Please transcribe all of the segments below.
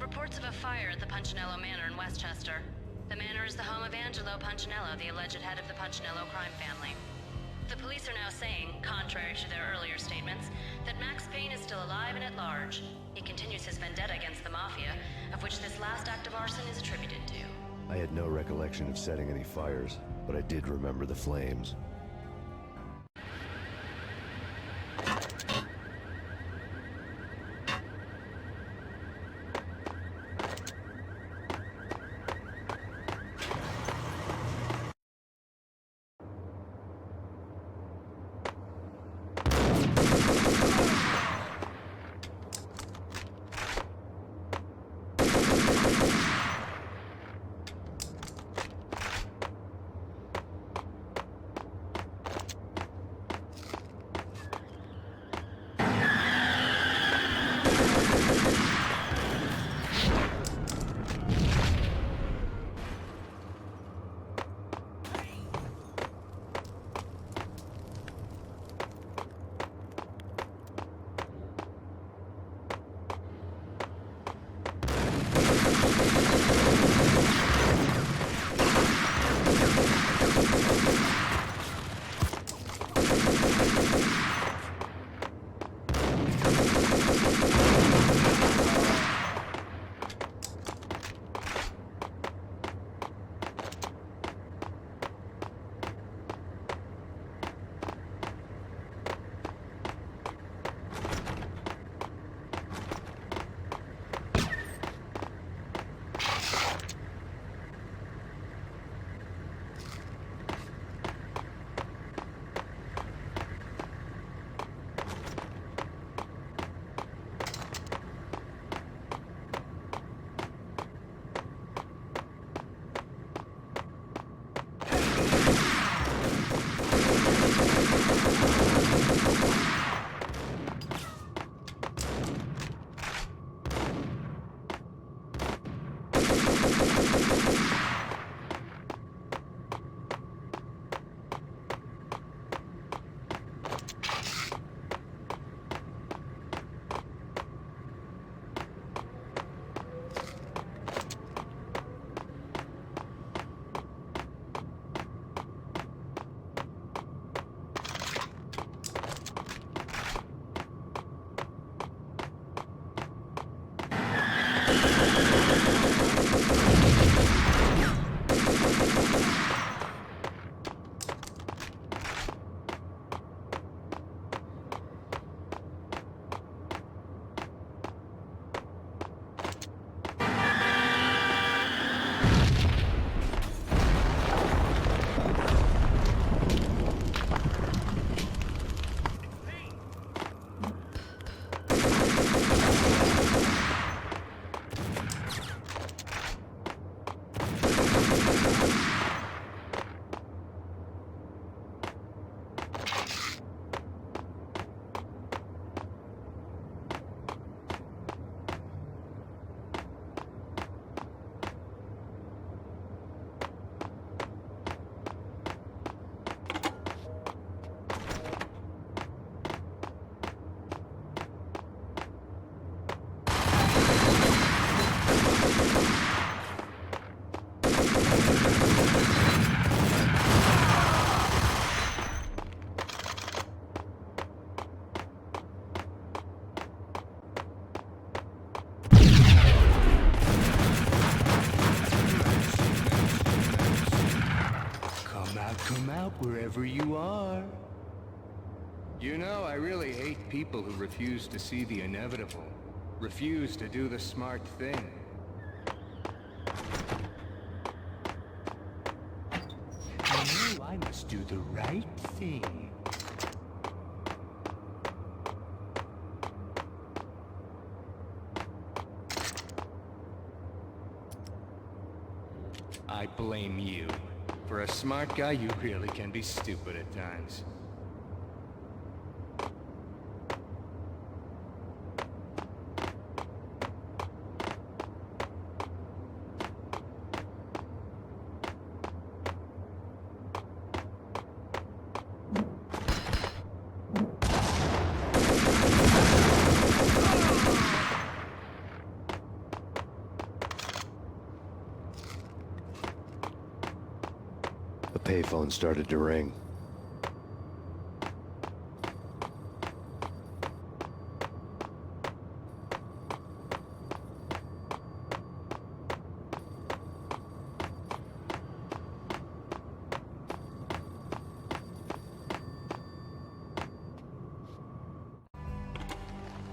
Reports of a fire at the Punchinello Manor in Westchester. The manor is the home of Angelo Punchinello, the alleged head of the Punchinello crime family. The police are now saying, contrary to their earlier statements, that Max Payne is still alive and at large. He continues his vendetta against the Mafia, of which this last act of arson is attributed to. I had no recollection of setting any fires, but I did remember the flames. whoever you are. You know, I really hate people who refuse to see the inevitable. Refuse to do the smart thing. You know, I must do the right thing. I blame you. For a smart guy, you really can be stupid at times. The payphone started to ring.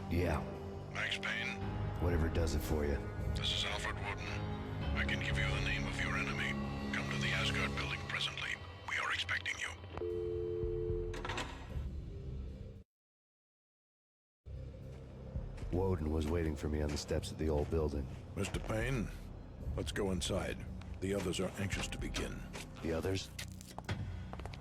Yeah, Max Payne, whatever does it for you. this is Alfred Woden. I can give you the name of your enemy. Come to the Asgard building presently. We are expecting you. Woden was waiting for me on the steps of the old building. Mr. Payne, let's go inside. The others are anxious to begin. The others?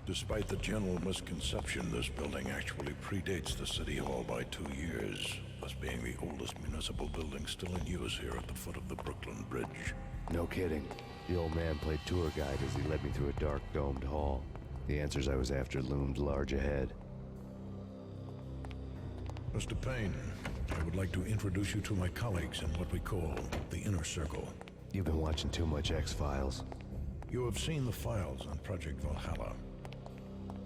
Despite the general misconception, this building actually predates the City Hall by 2 years, thus being the oldest municipal building still in use here at the foot of the Brooklyn Bridge. No kidding. The old man played tour guide as he led me through a dark, domed hall. The answers I was after loomed large ahead. Mr. Payne, I would like to introduce you to my colleagues in what we call the Inner Circle. You've been watching too much X-Files. You have seen the files on Project Valhalla.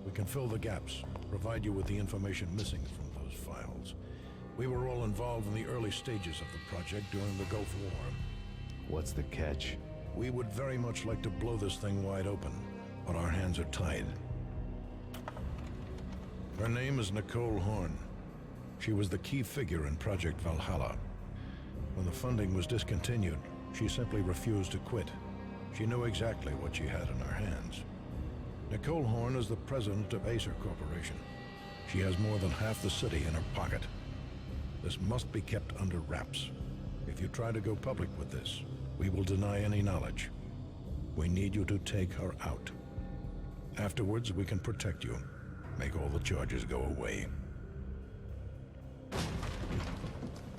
We can fill the gaps, provide you with the information missing from those files. We were all involved in the early stages of the project during the Gulf War. What's the catch? We would very much like to blow this thing wide open, but our hands are tied. Her name is Nicole Horn. She was the key figure in Project Valhalla. When the funding was discontinued, she simply refused to quit. She knew exactly what she had in her hands. Nicole Horn is the president of Acer Corporation. She has more than half the city in her pocket. This must be kept under wraps. If you try to go public with this, we will deny any knowledge. We need you to take her out. Afterwards, we can protect you. Make all the charges go away.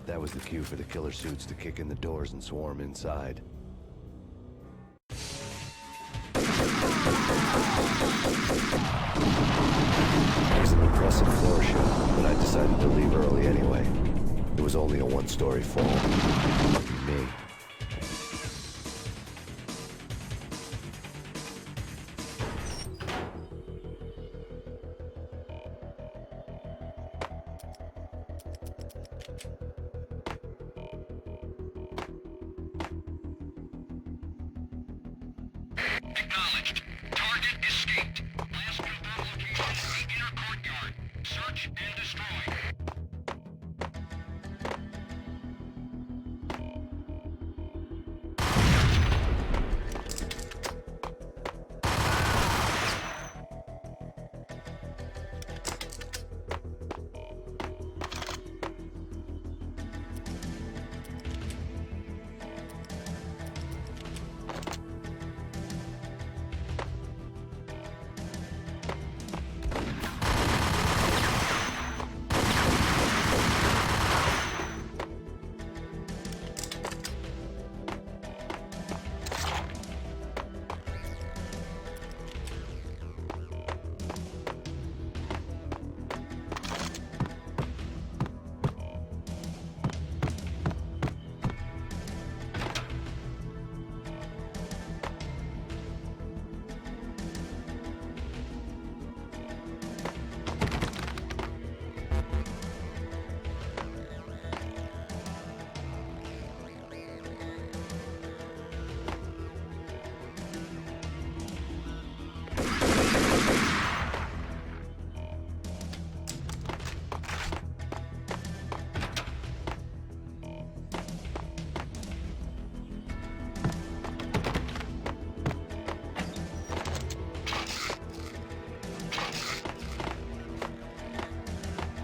That was the cue for the killer suits to kick in the doors and swarm inside. It was an impressive floor show, but I decided to leave early anyway. It was only a one-story fall. Lucky me. Acknowledged. Target escaped. Last confirmed location, the inner courtyard. Search and destroy.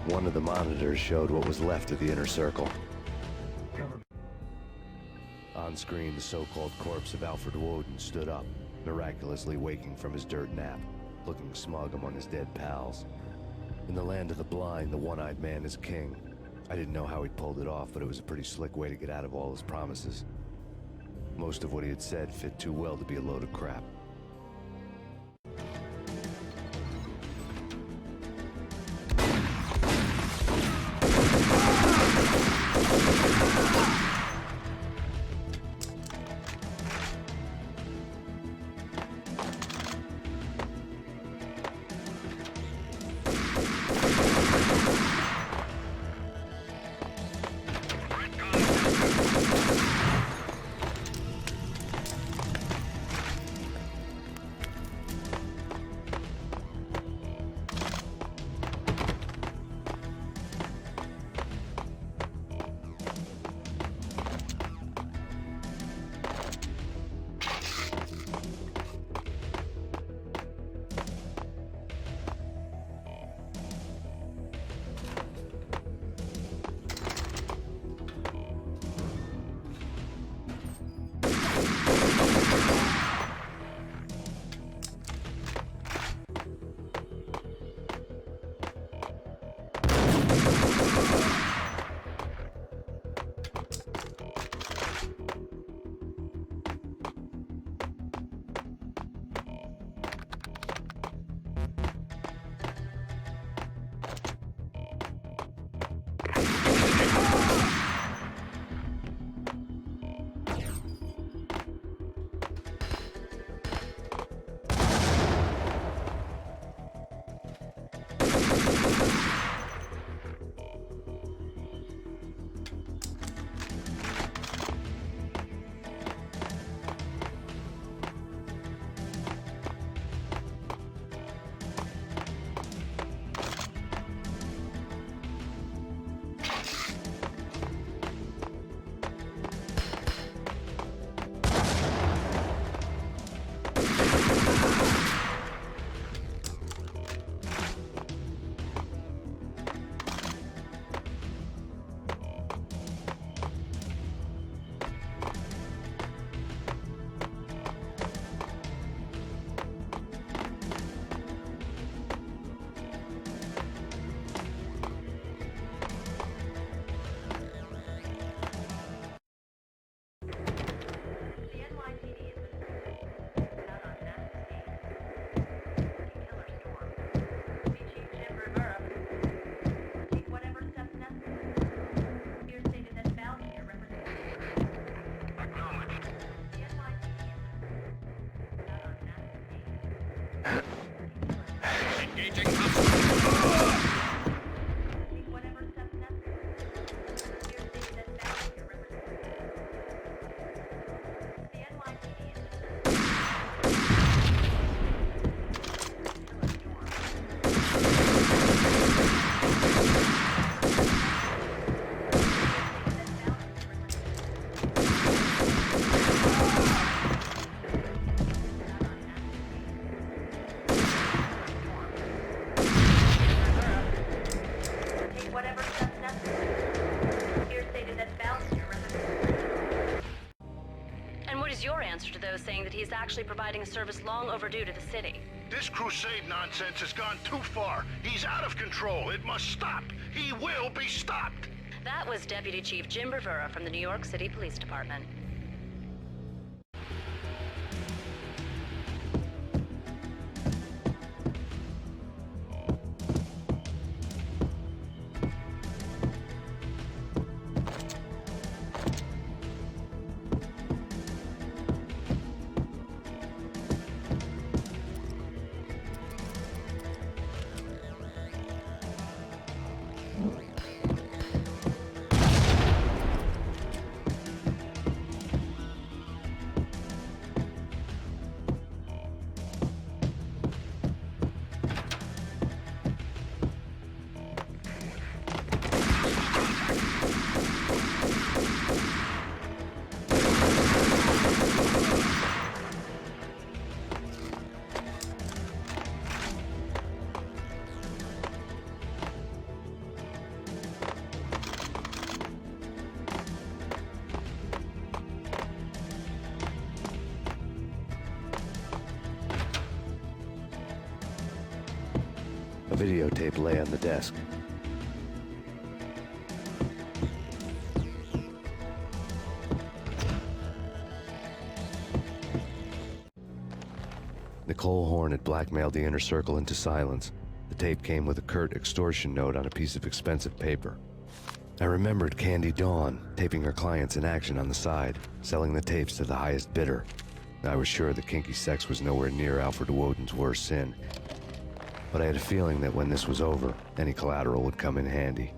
One of the monitors showed what was left of the inner circle. On screen, the so-called corpse of Alfred Woden stood up, miraculously waking from his dirt nap, looking smug among his dead pals. In the land of the blind, the one-eyed man is king. I didn't know how he'd pulled it off, but it was a pretty slick way to get out of all his promises. Most of what he had said fit too well to be a load of crap. Saying that he's actually providing a service long overdue to the city. This crusade nonsense has gone too far. He's out of control. It must stop. He will be stopped. That was Deputy Chief Jim Rivera from the New York City Police Department. A videotape lay on the desk. Nicole Horn had blackmailed the inner circle into silence. The tape came with a curt extortion note on a piece of expensive paper. I remembered Candy Dawn taping her clients in action on the side, selling the tapes to the highest bidder. I was sure that kinky sex was nowhere near Alfred Woden's worst sin, but I had a feeling that when this was over, any collateral would come in handy.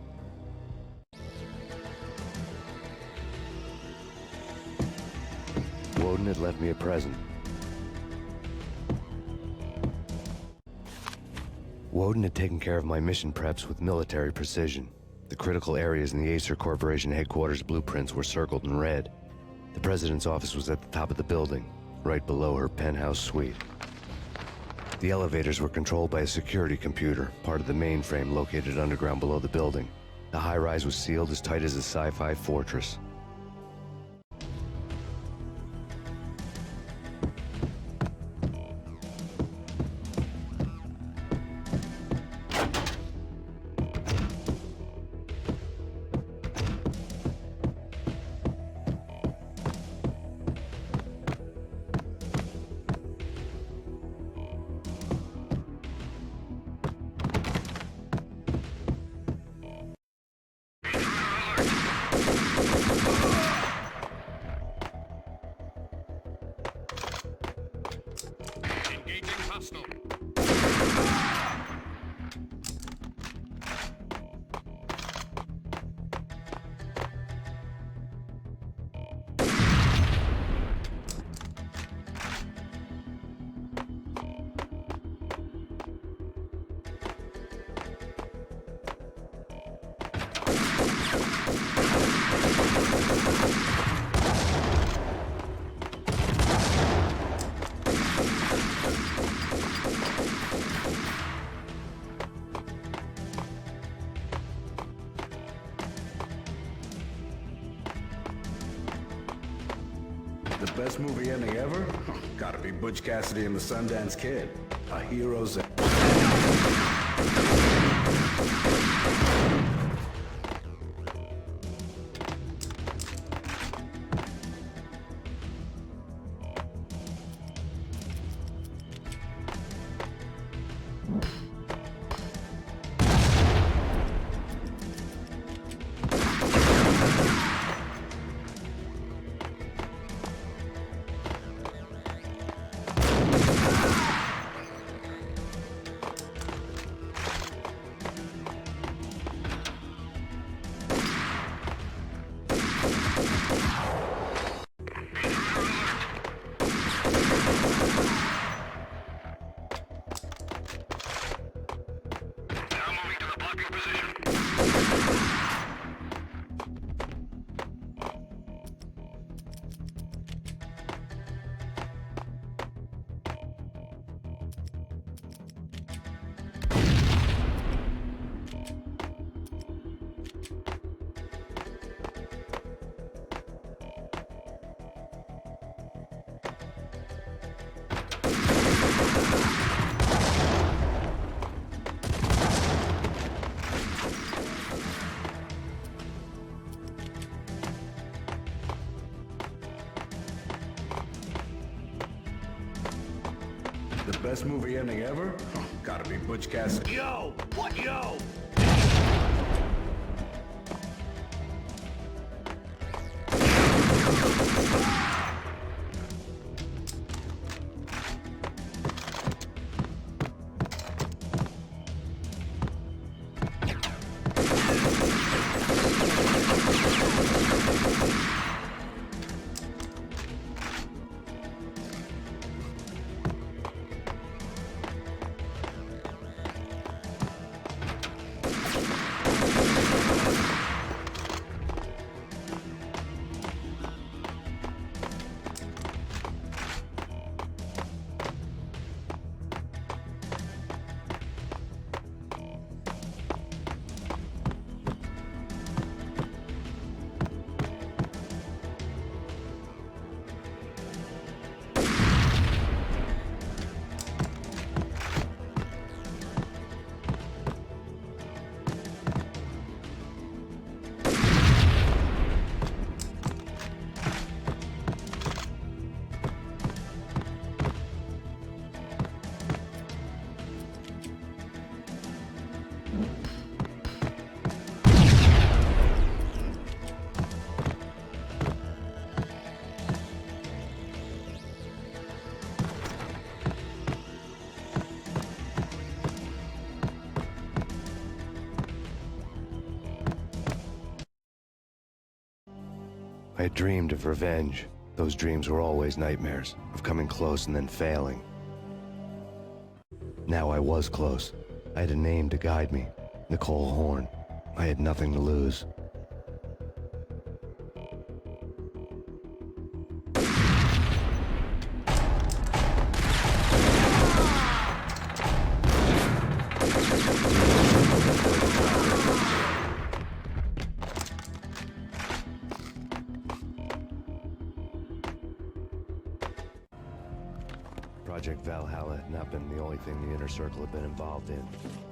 Woden had left me a present. Woden had taken care of my mission preps with military precision. The critical areas in the Acer Corporation headquarters blueprints were circled in red. The president's office was at the top of the building, right below her penthouse suite. The elevators were controlled by a security computer, part of the mainframe located underground below the building. The high-rise was sealed as tight as a sci-fi fortress. The best movie ending ever? Gotta be Butch Cassidy and the Sundance Kid. A hero's end. The best movie ending ever? Gotta be Butch Cassidy. Yo! What yo? I had dreamed of revenge. Those dreams were always nightmares, of coming close and then failing. Now I was close. I had a name to guide me, Nicole Horn. I had nothing to lose. Project Valhalla had not been the only thing the Inner Circle had been involved in.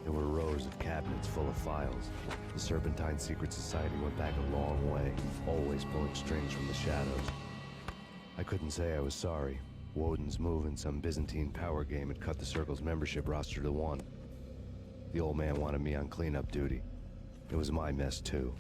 There were rows of cabinets full of files. The Serpentine Secret Society went back a long way, always pulling strings from the shadows. I couldn't say I was sorry. Woden's move in some Byzantine power game had cut the Circle's membership roster to 1. The old man wanted me on cleanup duty. It was my mess too.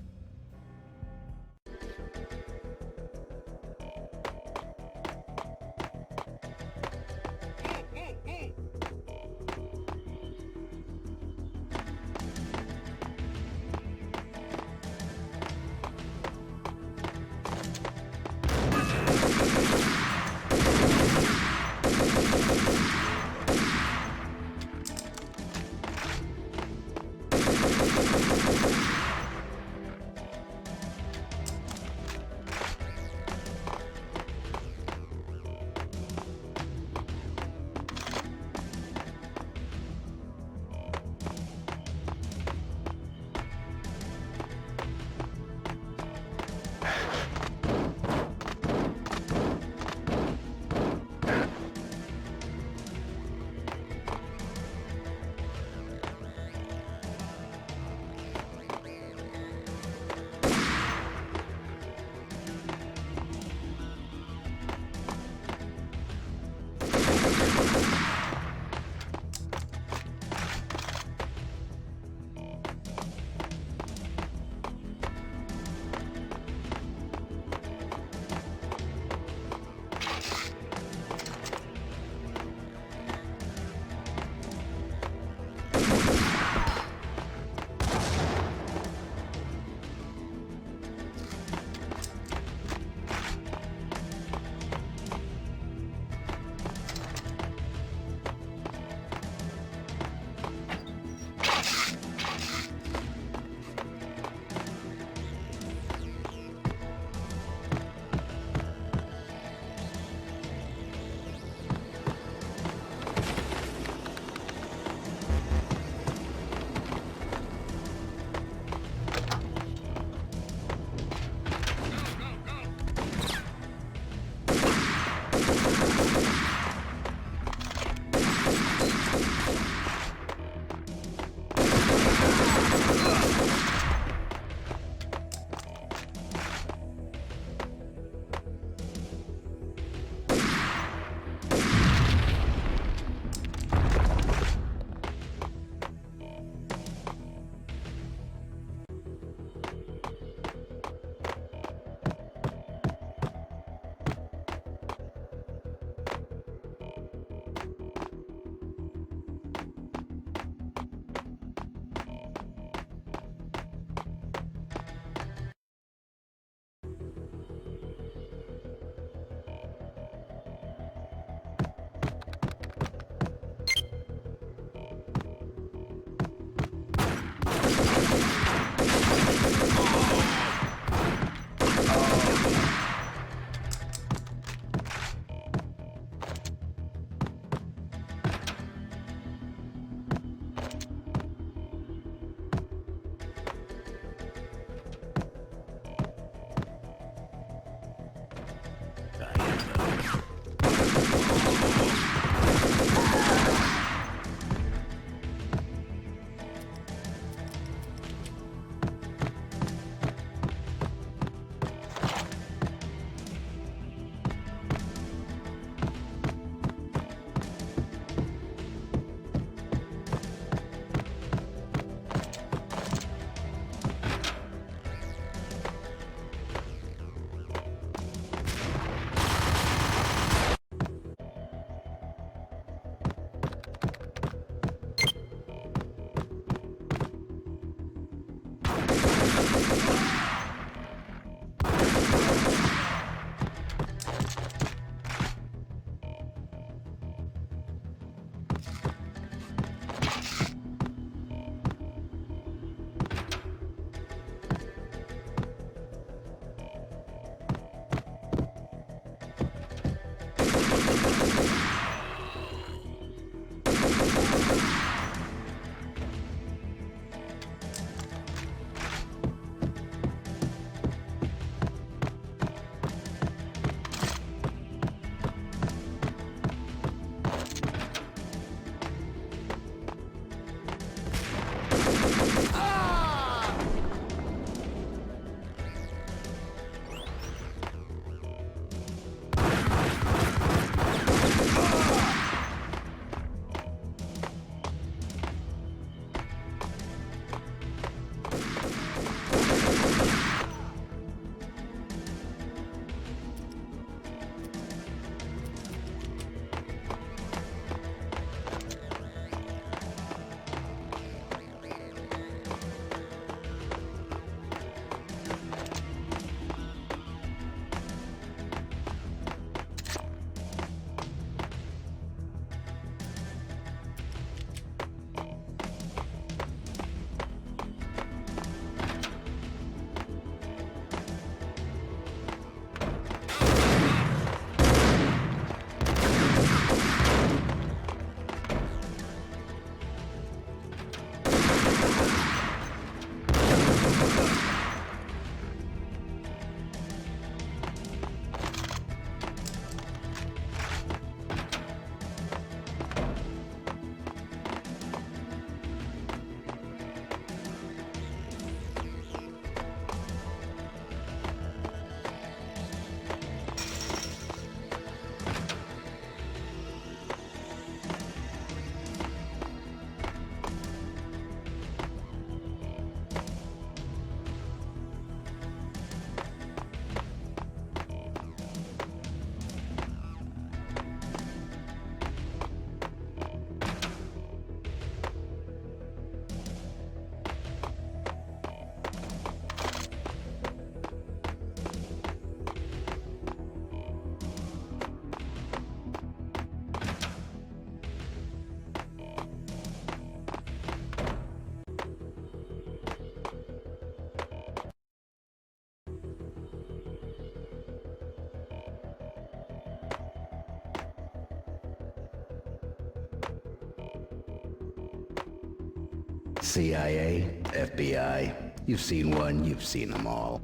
CIA, FBI, you've seen one, you've seen them all.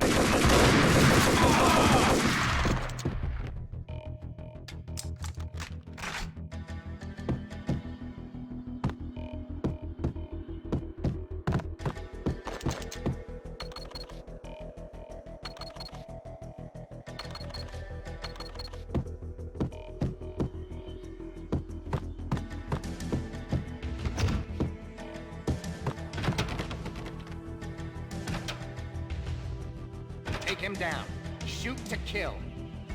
Take him down. Shoot to kill.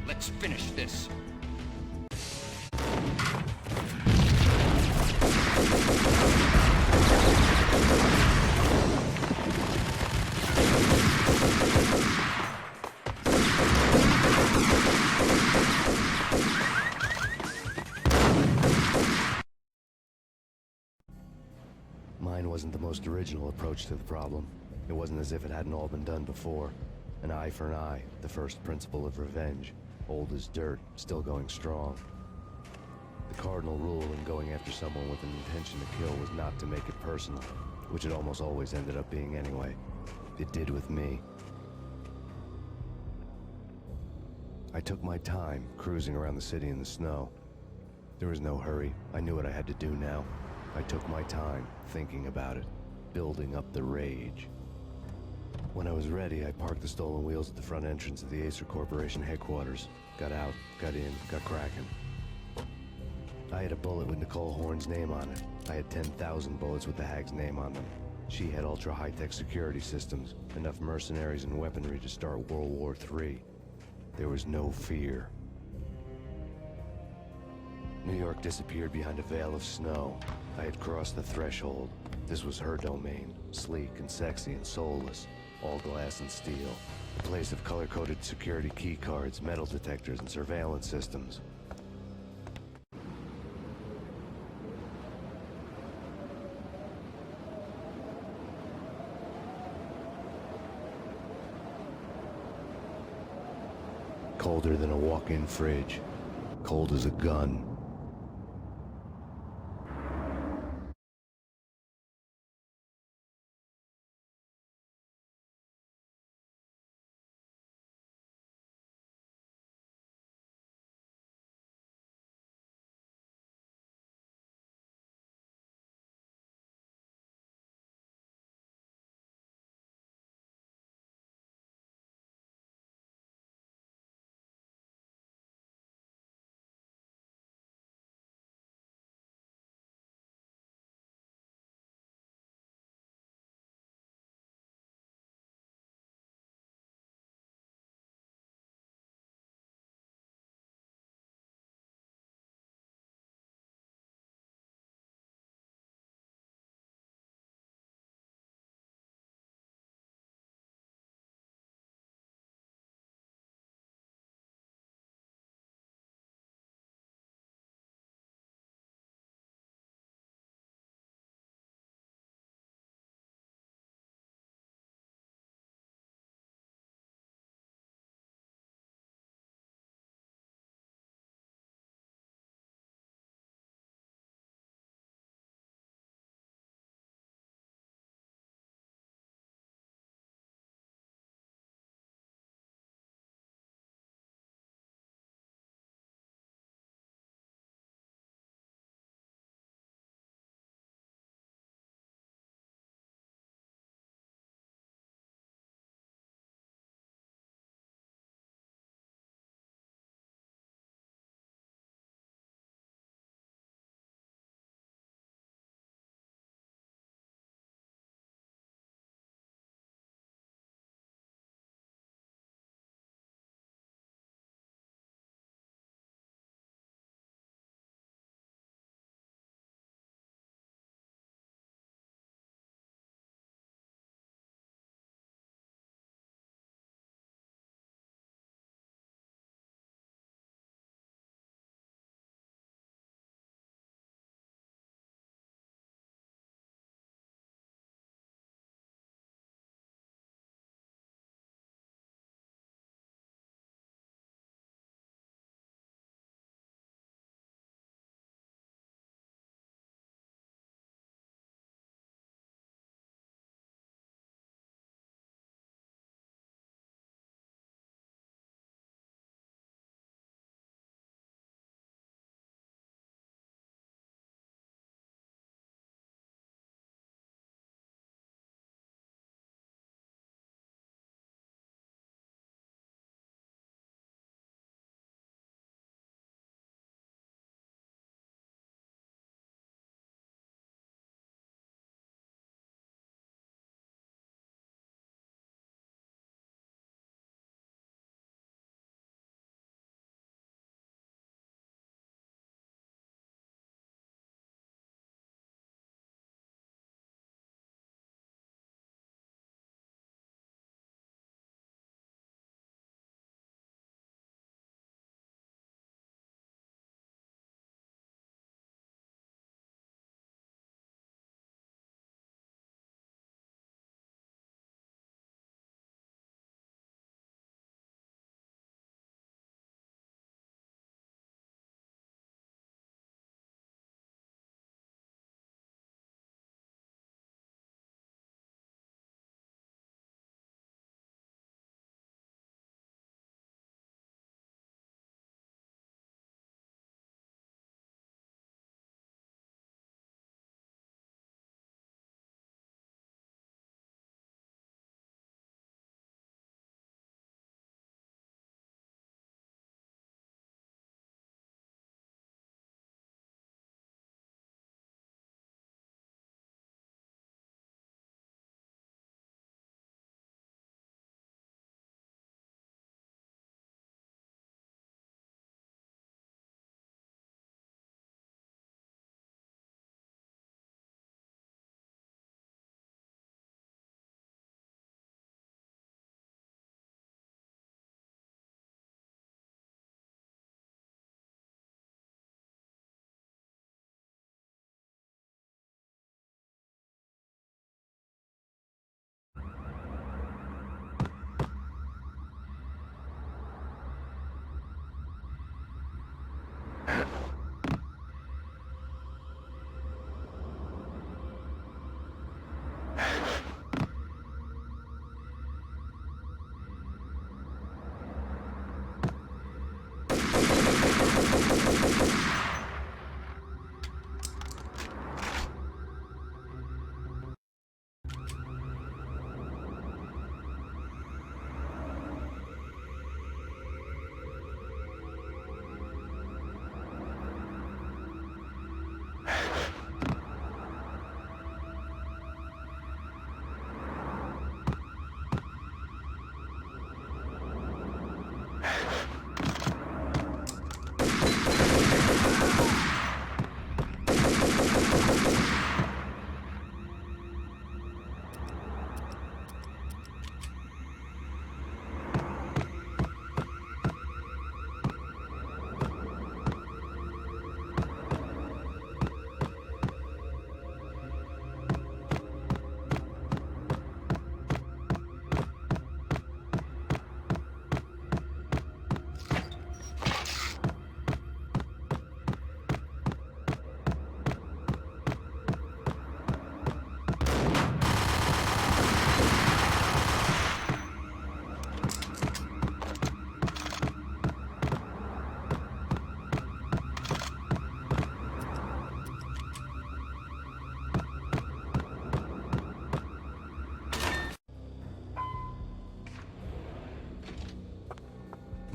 Let's finish this. Mine wasn't the most original approach to the problem. It wasn't as if it hadn't all been done before. An eye for an eye, the first principle of revenge. Old as dirt, still going strong. The cardinal rule in going after someone with an intention to kill was not to make it personal, which it almost always ended up being anyway. It did with me. I took my time, cruising around the city in the snow. There was no hurry. I knew what I had to do now. I took my time, thinking about it, building up the rage. When I was ready, I parked the stolen wheels at the front entrance of the Acer Corporation headquarters. Got out, got in, got cracking. I had a bullet with Nicole Horn's name on it. I had 10,000 bullets with the Hag's name on them. She had ultra-high-tech security systems, enough mercenaries and weaponry to start World War III. There was no fear. New York disappeared behind a veil of snow. I had crossed the threshold. This was her domain, sleek and sexy and soulless. All glass and steel. A place of color-coded security key cards, metal detectors, and surveillance systems. Colder than a walk-in fridge. Cold as a gun.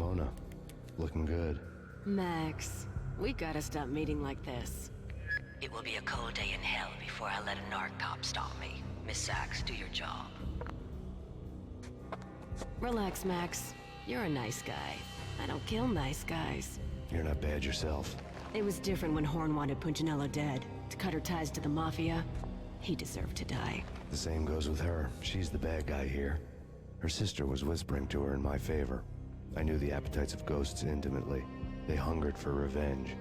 Mona. Looking good. Max, we gotta stop meeting like this. It will be a cold day in hell before I let a narc cop stop me. Miss Sachs, do your job. Relax, Max. You're a nice guy. I don't kill nice guys. You're not bad yourself. It was different when Horn wanted Punchinello dead. To cut her ties to the Mafia, he deserved to die. The same goes with her. She's the bad guy here. Her sister was whispering to her in my favor. I knew the appetites of ghosts intimately. They hungered for revenge.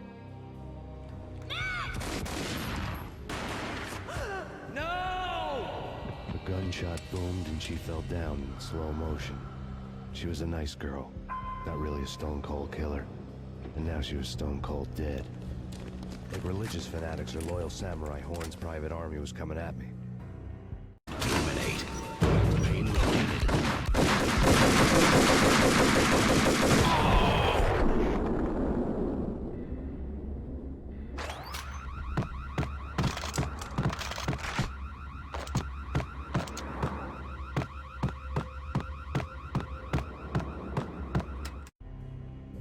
No! A gunshot boomed and she fell down in slow motion. She was a nice girl, not really a stone-cold killer. And now she was stone-cold dead. Like religious fanatics or loyal samurai, Horn's private army was coming at me. Eliminate. Payne located.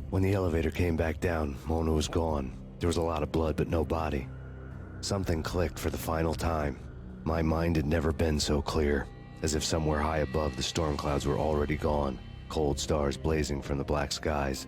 When the elevator came back down, Mona was gone. There was a lot of blood, but no body. Something clicked for the final time. My mind had never been so clear, as if somewhere high above the storm clouds were already gone, cold stars blazing from the black skies.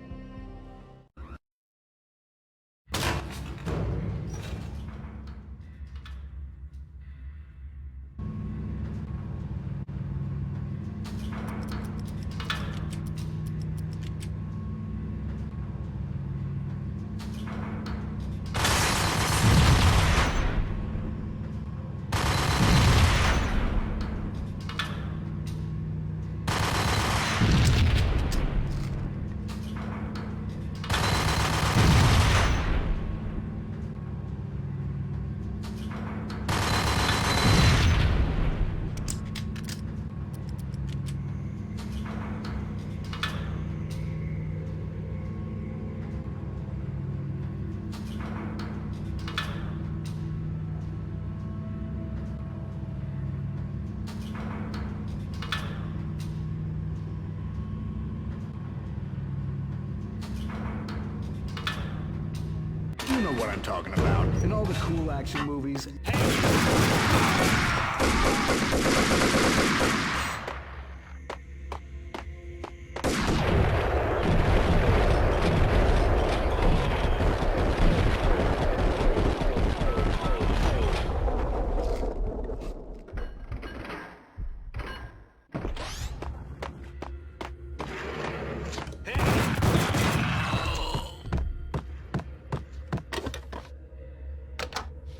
You know what I'm talking about. In all the cool action movies.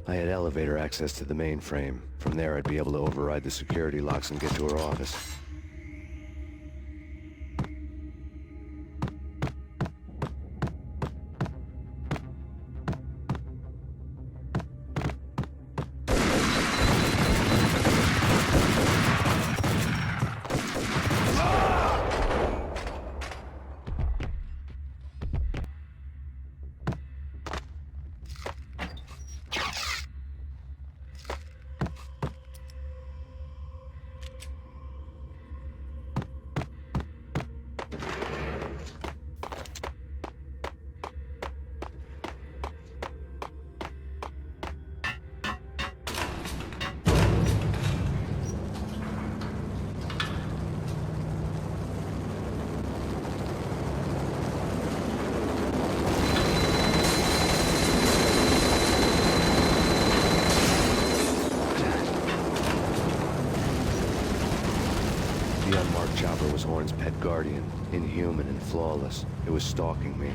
I had elevator access to the mainframe. From there, I'd be able to override the security locks and get to her office. The unmarked chopper was Horn's pet guardian, inhuman and flawless. It was stalking me.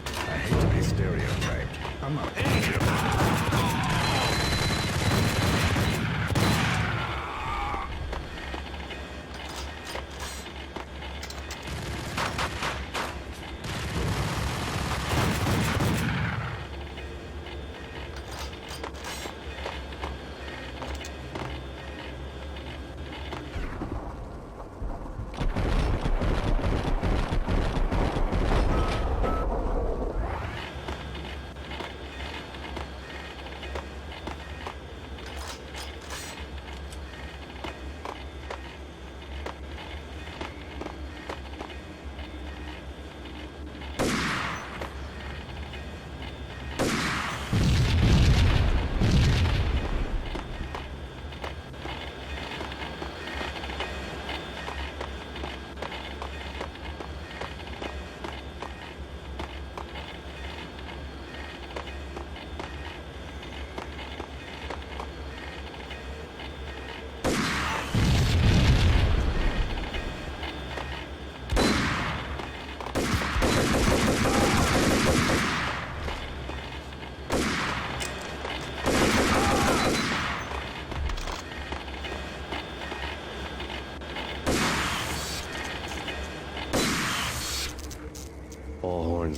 I hate to be stereotyped. I'm not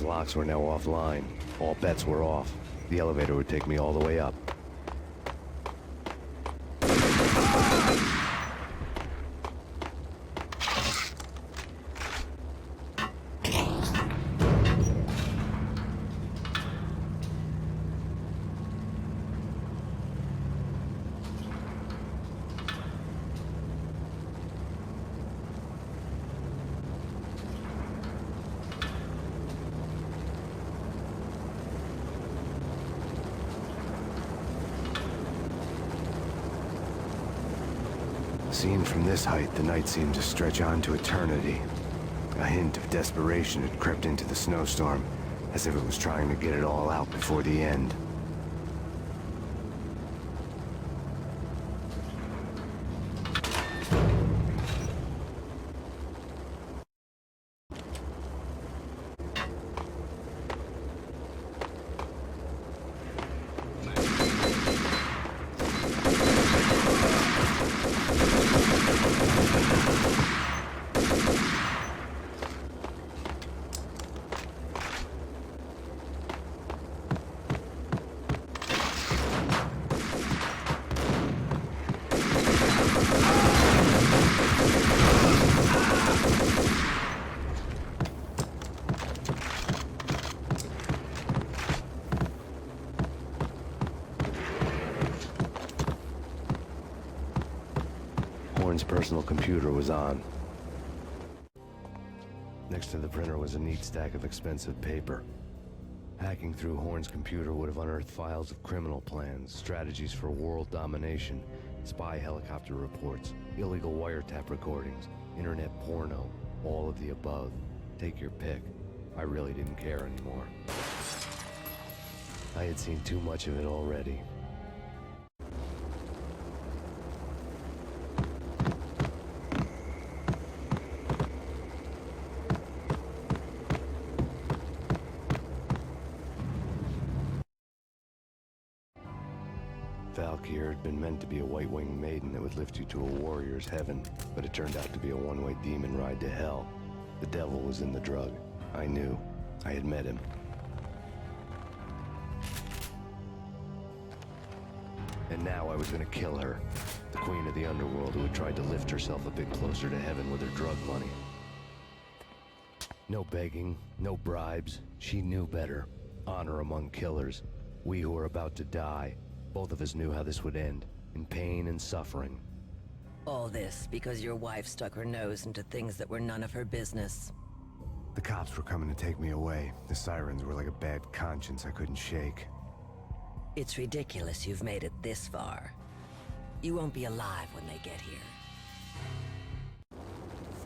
Horn's locks were now offline. All bets were off. The elevator would take me all the way up. Seen from this height, the night seemed to stretch on to eternity. A hint of desperation had crept into the snowstorm, as if it was trying to get it all out before the end. Horn's personal computer was on. Next to the printer was a neat stack of expensive paper. Hacking through Horn's computer would have unearthed files of criminal plans, strategies for world domination, spy helicopter reports, illegal wiretap recordings, internet porno, all of the above. Take your pick. I really didn't care anymore. I had seen too much of it already. Valkyr had been meant to be a white-winged maiden that would lift you to a warrior's heaven, but it turned out to be a one-way demon ride to hell. The devil was in the drug. I knew. I had met him. And now I was gonna kill her. The queen of the underworld who had tried to lift herself a bit closer to heaven with her drug money. No begging, no bribes. She knew better. Honor among killers. We who were about to die. Both of us knew how this would end, in pain and suffering. All this because your wife stuck her nose into things that were none of her business. The cops were coming to take me away. The sirens were like a bad conscience I couldn't shake. It's ridiculous you've made it this far. You won't be alive when they get here.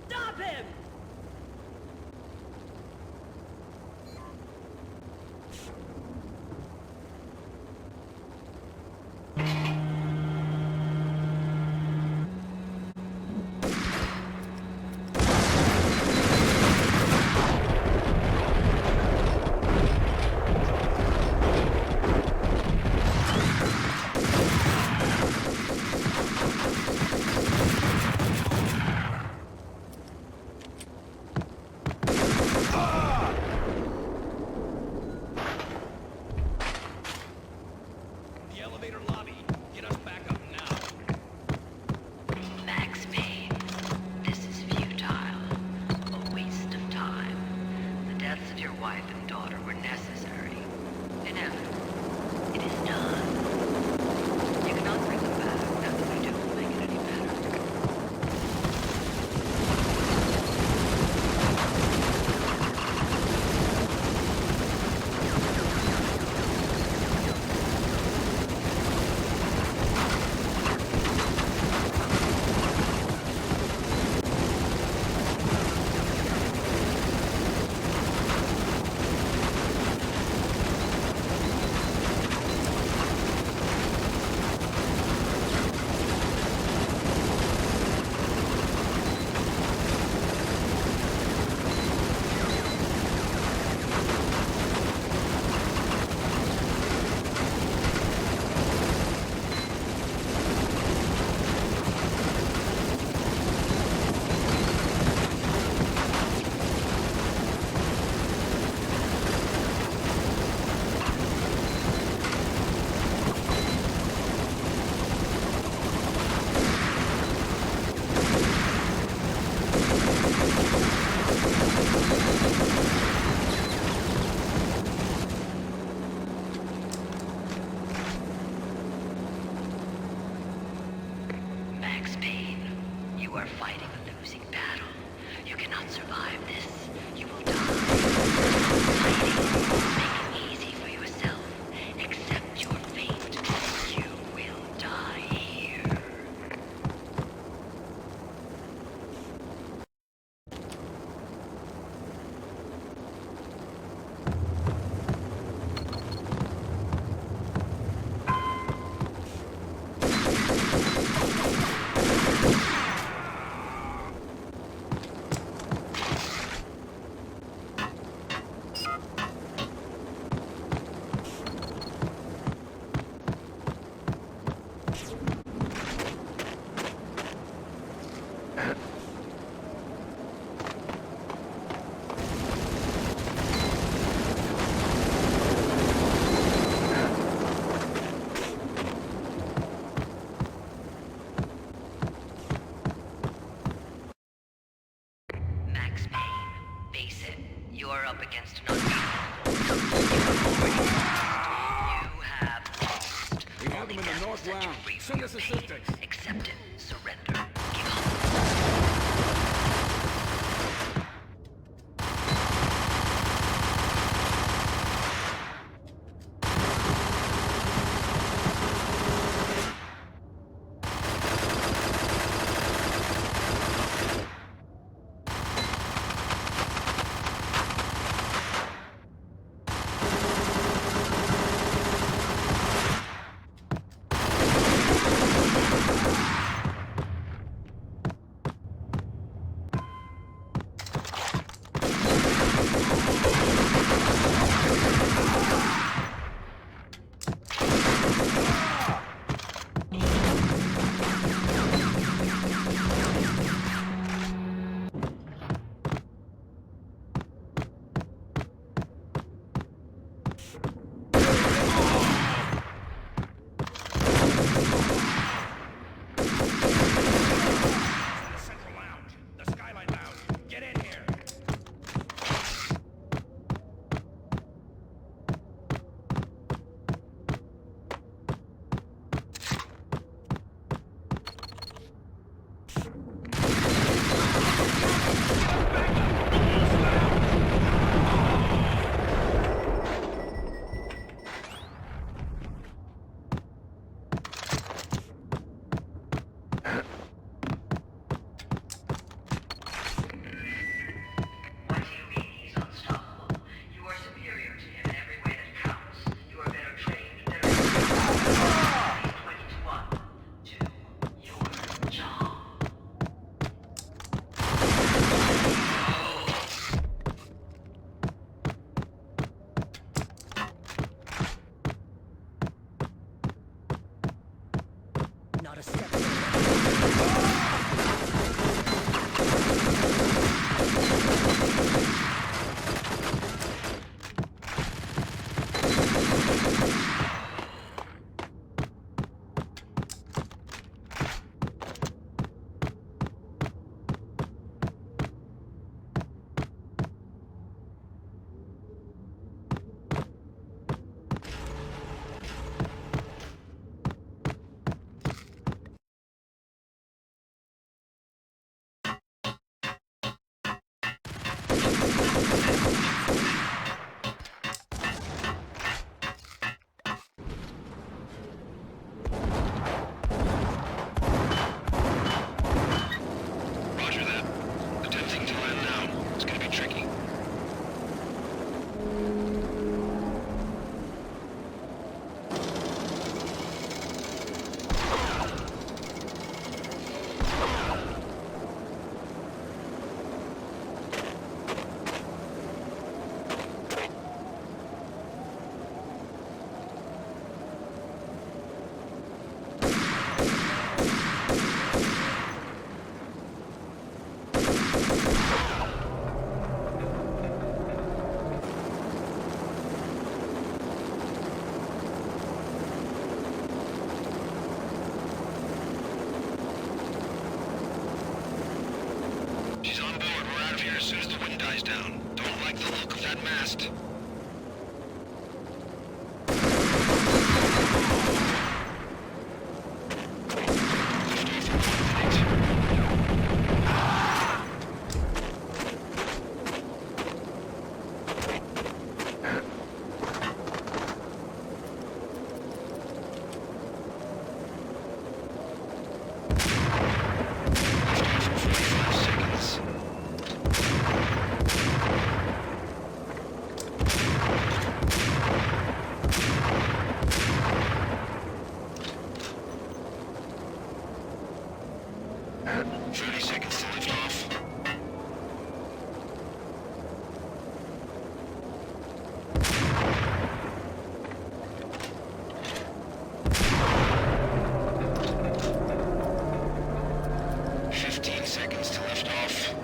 Stop him! are fighting a losing battle. You cannot survive this. You will die. Fighting. Make it easy for yourself. Accept your fate. You will die here. Max Payne, face it, you're up against an unbeatable. You have lost. We have them in the North Lounge. Send us assistance. Accept it. Surrender. Give up. Not a step. Roger that. Attempting to land now. It's gonna be tricky. She's on board. We're out of here as soon as the wind dies down. Don't like the look of that mast. Lift off in 1 minute. set. 30 seconds to lift off.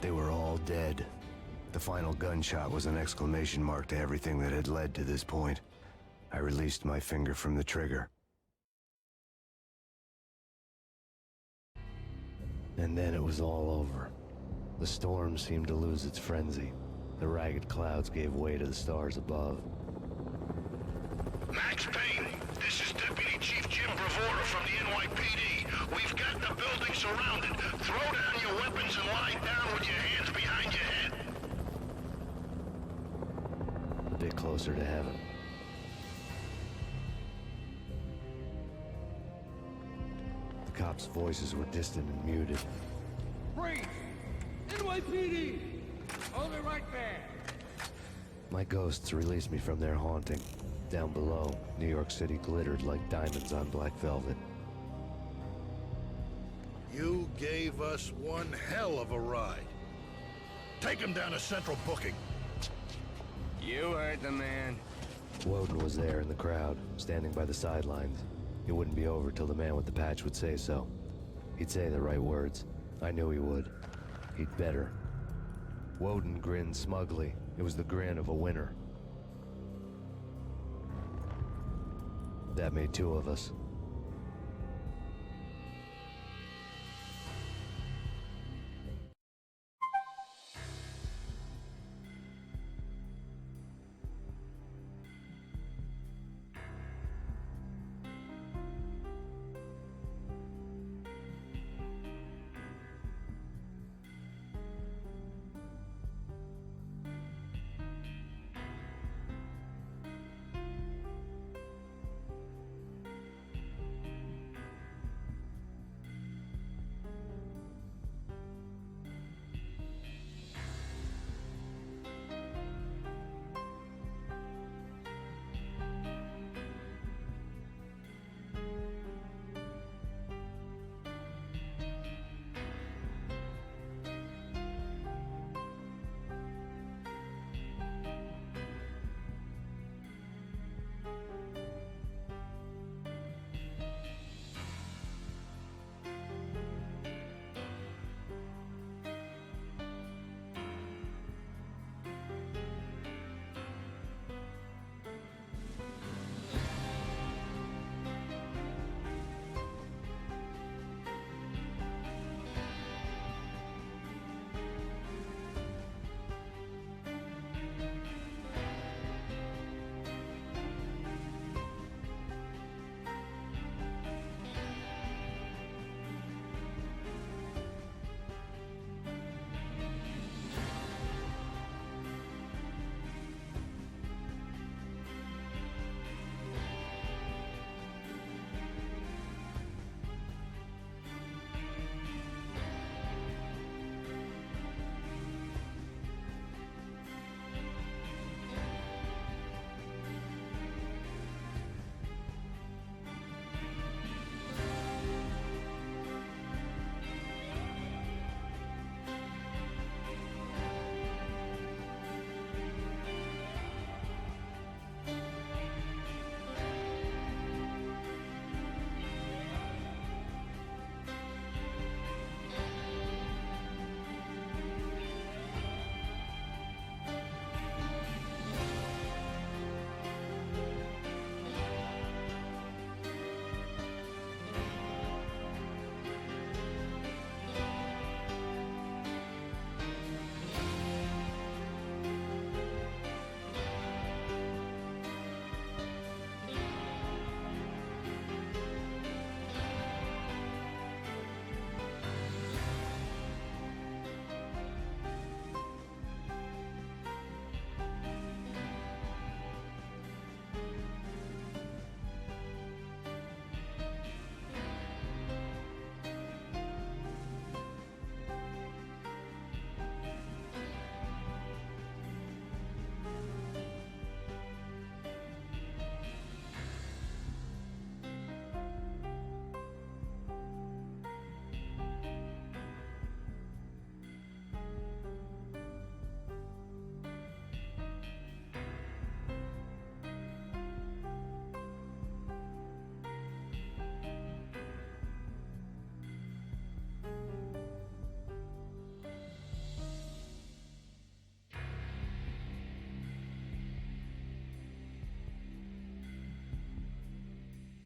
They were all dead. The final gunshot was an exclamation mark to everything that had led to this point. I released my finger from the trigger. And then it was all over. The storm seemed to lose its frenzy. The ragged clouds gave way to the stars above. Max Payne, this is Deputy Chief Jim Bravura from the NYPD. We've got the building surrounded. Throw down your weapons and lie down with your hands behind your head. A bit closer to heaven. The cops' voices were distant and muted. Freeze! NYPD! Hold it right there! My ghosts released me from their haunting. Down below, New York City glittered like diamonds on black velvet. You gave us one hell of a ride. Take him down to Central Booking. You heard the man. Woden was there in the crowd, standing by the sidelines. It wouldn't be over till the man with the patch would say so. He'd say the right words. I knew he would. He'd better. Woden grinned smugly. It was the grin of a winner. That made two of us.